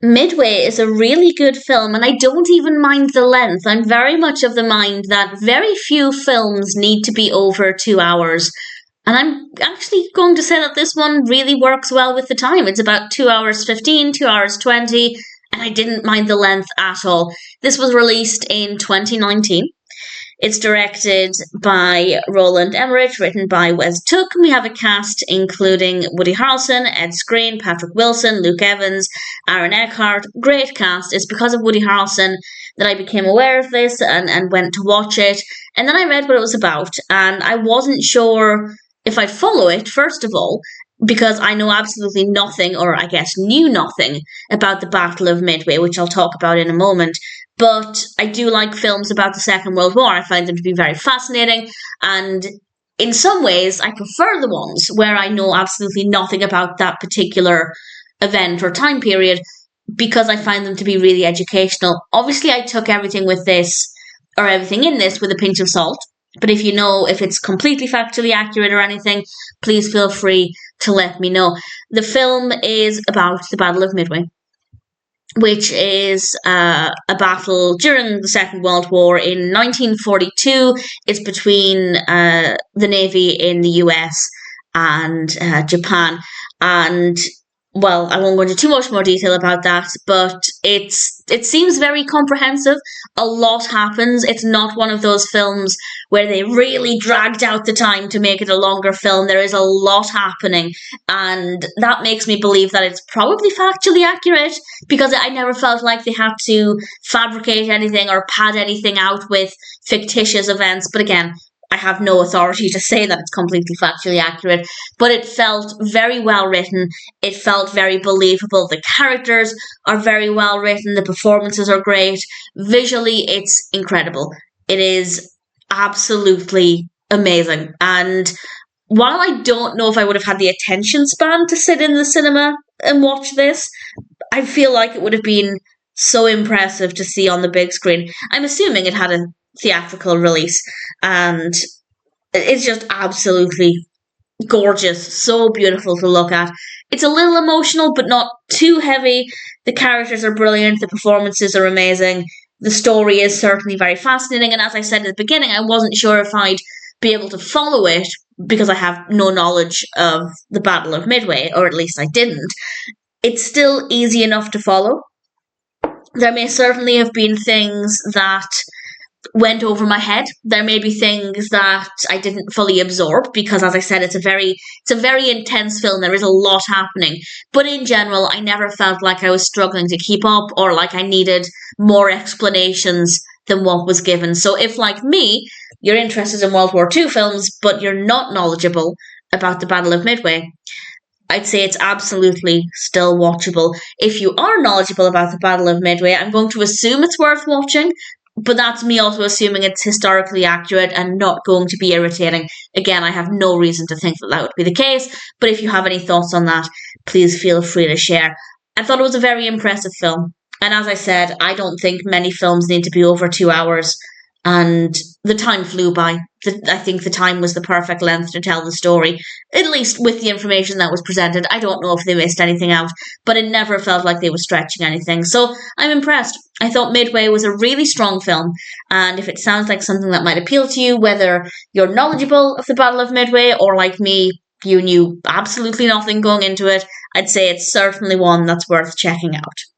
Midway is a really good film, and I don't even mind the length. I'm very much of the mind that very few films need to be over 2 hours. And I'm actually going to say that this one really works well with the time. It's about 2 hours 15, 2 hours 20, and I didn't mind the length at all. This was released in 2019. It's directed by Roland Emmerich, written by Wes Tooke. We have a cast including Woody Harrelson, Ed Skrein, Patrick Wilson, Luke Evans, Aaron Eckhart. Great cast. It's because of Woody Harrelson that I became aware of this and went to watch it. And then I read what it was about, and I wasn't sure if I'd follow it, first of all, because I know absolutely nothing, or I guess knew nothing, about the Battle of Midway, which I'll talk about in a moment. But I do like films about the Second World War. I find them to be very fascinating, and in some ways, I prefer the ones where I know absolutely nothing about that particular event or time period, because I find them to be really educational. Obviously, I took everything with this, or everything in this, with a pinch of salt. But if you know if it's completely factually accurate or anything, please feel free to let me know. The film is about the Battle of Midway, which is a battle during the Second World War in 1942. It's between the Navy in the US and Japan. And, well, I won't go into too much more detail about that, but it seems very comprehensive. A lot happens. It's not one of those films where they really dragged out the time to make it a longer film. There is a lot happening, and that makes me believe that it's probably factually accurate, because I never felt like they had to fabricate anything or pad anything out with fictitious events. But again, I have no authority to say that it's completely factually accurate, but it felt very well written. It felt very believable. The characters are very well written. The performances are great. Visually, it's incredible. It is absolutely amazing. And while I don't know if I would have had the attention span to sit in the cinema and watch this, I feel like it would have been so impressive to see on the big screen. I'm assuming it had a theatrical release, and it's just absolutely gorgeous, so beautiful to look at. It's a little emotional, but not too heavy. The characters are brilliant, the performances are amazing, the story is certainly very fascinating, and as I said at the beginning, I wasn't sure if I'd be able to follow it because I have no knowledge of the Battle of Midway, or at least I didn't. It's still easy enough to follow. There may certainly have been things that went over my head. There may be things that I didn't fully absorb because, as I said, it's a very intense film. There is a lot happening. But in general, I never felt like I was struggling to keep up or like I needed more explanations than what was given. So if, like me, you're interested in World War II films, but you're not knowledgeable about the Battle of Midway, I'd say it's absolutely still watchable. If you are knowledgeable about the Battle of Midway, I'm going to assume it's worth watching, but that's me also assuming it's historically accurate and not going to be irritating. Again, I have no reason to think that that would be the case, but if you have any thoughts on that, please feel free to share. I thought it was a very impressive film, and as I said, I don't think many films need to be over 2 hours, and the time flew by. I think the time was the perfect length to tell the story, at least with the information that was presented. I don't know if they missed anything out, but it never felt like they were stretching anything. So I'm impressed. I thought Midway was a really strong film, and if it sounds like something that might appeal to you, whether you're knowledgeable of the Battle of Midway or like me, you knew absolutely nothing going into it, I'd say it's certainly one that's worth checking out.